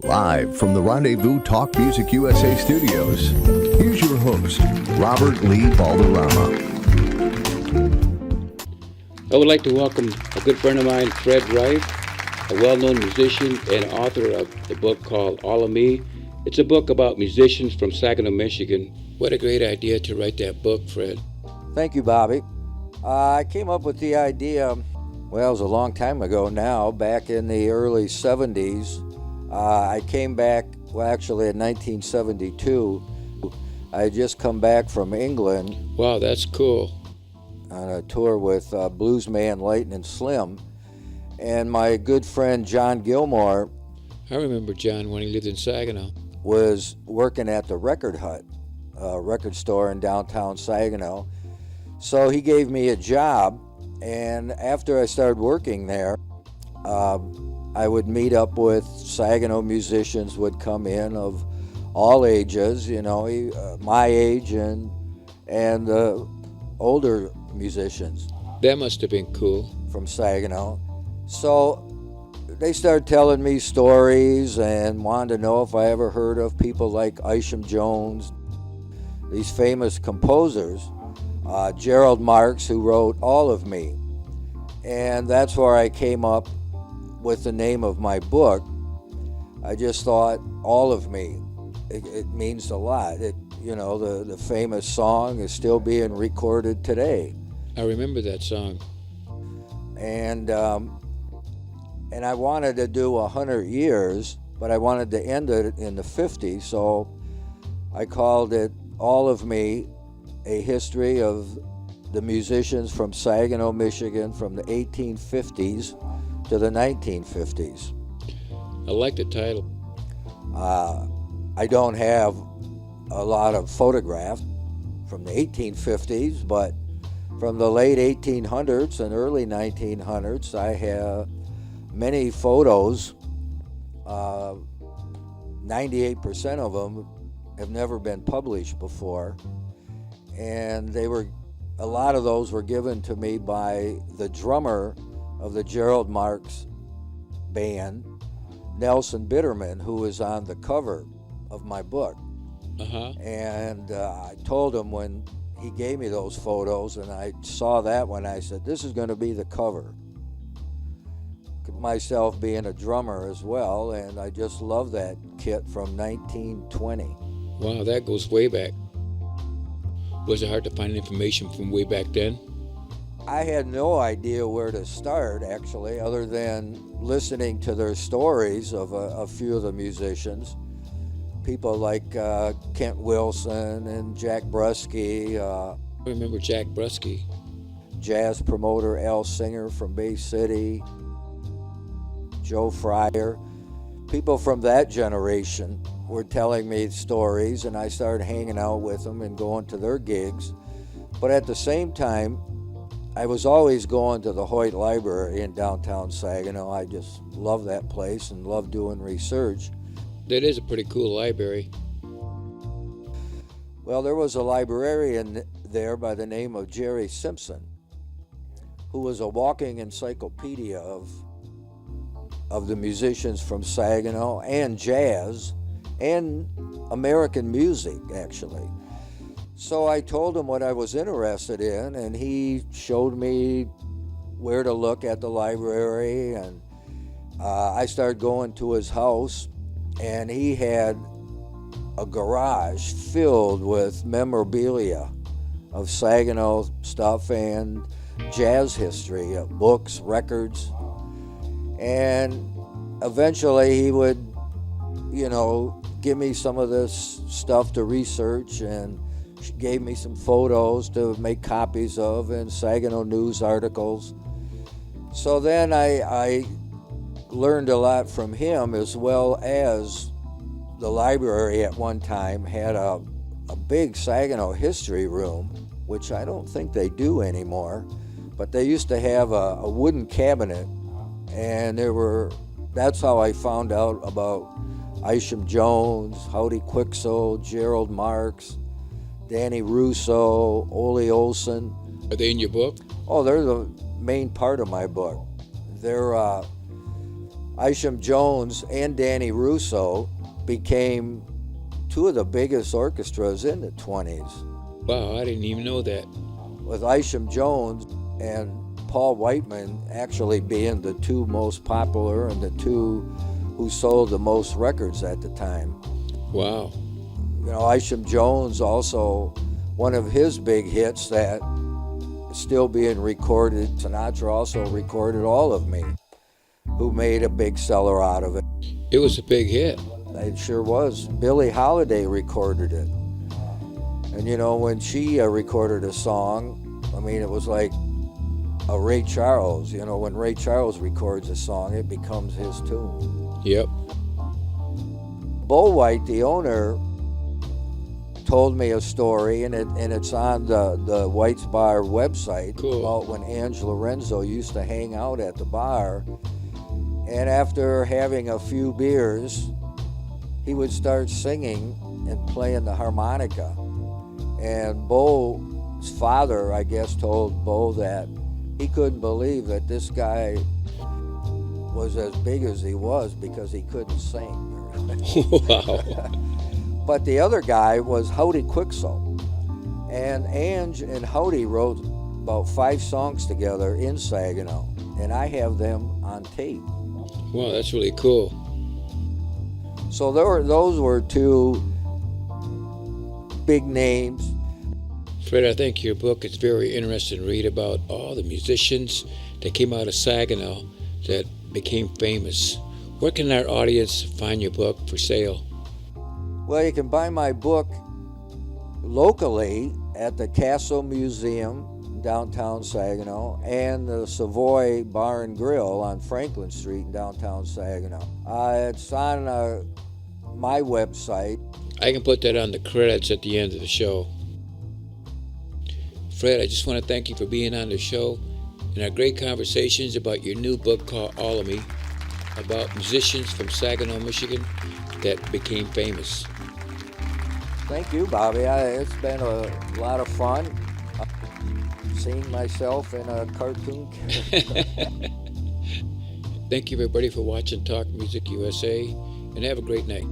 Live from the Rendezvous Talk Music USA studios, here's your host, Robert Lee Balderrama. I would like to welcome a good friend of mine, Fred Wright, a well-known musician and author of the book called All of Me. It's a book about musicians from Saginaw, Michigan. What a great idea to write that book, Fred. Thank you, Bobby. I came up with the idea, well, it was a long time ago now, back in the early 70s. I came back, well, actually in 1972. I had just come back from England. Wow, that's cool. On a tour with Bluesman Lightning Slim. And my good friend John Gilmore. I remember John when he lived in Saginaw. Was working at the Record Hut, a record store in downtown Saginaw. So he gave me a job, and after I started working there, I would meet up with Saginaw musicians would come in of all ages, you know, my age and older musicians. That must have been cool. From Saginaw. So they started telling me stories and wanted to know if I ever heard of people like Isham Jones, these famous composers, Gerald Marks, who wrote All of Me. And that's where I came up with the name of my book. I just thought, All of Me, it means a lot. The famous song is still being recorded today. I remember that song. And I wanted to do 100 years, but I wanted to end it in the 50s, so I called it All of Me, a history of the musicians from Saginaw, Michigan from the 1850s to the 1950s. I like the title. I don't have a lot of photographs from the 1850s, but from the late 1800s and early 1900s, I have many photos. 98% of them have never been published before, and a lot of those were given to me by the drummer of the Gerald Marks band, Nelson Bitterman, who is on the cover of my book. And I told him when he gave me those photos, and I saw that one, I said, this is going to be the cover. Myself being a drummer as well, and I just love that kit from 1920. Wow, that goes way back. Was it hard to find information from way back then? I had no idea where to start, actually, other than listening to their stories of a few of the musicians. People like Kent Wilson and Jack Brusky. I remember Jack Brusky. Jazz promoter Al Singer from Bay City. Joe Fryer. People from that generation were telling me stories, and I started hanging out with them and going to their gigs. But at the same time, I was always going to the Hoyt Library in downtown Saginaw. I just love that place and love doing research. That is a pretty cool library. Well, there was a librarian there by the name of Jerry Simpson, who was a walking encyclopedia of the musicians from Saginaw and jazz and American music, actually. So I told him what I was interested in, and he showed me where to look at the library, and I started going to his house, and he had a garage filled with memorabilia of Saginaw stuff and jazz history, books, records. And eventually he would, give me some of this stuff to research, and gave me some photos to make copies of and Saginaw News articles. So then I learned a lot from him, as well as the library at one time had a big Saginaw history room, which I don't think they do anymore, but they used to have a wooden cabinet, and that's how I found out about Isham Jones, Howdy Quixo, Gerald Marks, Danny Russo, Ole Olson. Are they in your book? Oh, they're the main part of my book. Isham Jones and Danny Russo became two of the biggest orchestras in the 20s. Wow, I didn't even know that. With Isham Jones and Paul Whiteman actually being the two most popular and the two who sold the most records at the time. Wow. You know, Isham Jones also, one of his big hits that is still being recorded, Sinatra also recorded All of Me, who made a big seller out of it. It was a big hit. It sure was. Billie Holiday recorded it. And you know, when she recorded a song, I mean, it was like a Ray Charles. You know, when Ray Charles records a song, it becomes his tune. Yep. Bo White, the owner, told me a story, and it's on the White's Bar website, Cool. about when Ange Lorenzo used to hang out at the bar. And after having a few beers, he would start singing and playing the harmonica. And Bo's father, I guess, told Bo that he couldn't believe that this guy was as big as he was because he couldn't sing. Wow. But the other guy was Howdy Quixo. And Ange and Howdy wrote about 5 songs together in Saginaw. And I have them on tape. Wow, that's really cool. So those were two big names. Fred, I think your book is very interesting to read about all the musicians that came out of Saginaw that became famous. Where can our audience find your book for sale? Well, you can buy my book locally at the Castle Museum in downtown Saginaw and the Savoy Bar and Grill on Franklin Street in downtown Saginaw. It's on my website. I can put that on the credits at the end of the show. Fred, I just want to thank you for being on the show and our great conversations about your new book called All of Me, about musicians from Saginaw, Michigan that became famous. Thank you, Bobby. It's been a lot of fun seeing myself in a cartoon character. Thank you, everybody, for watching Talk Music USA, and have a great night.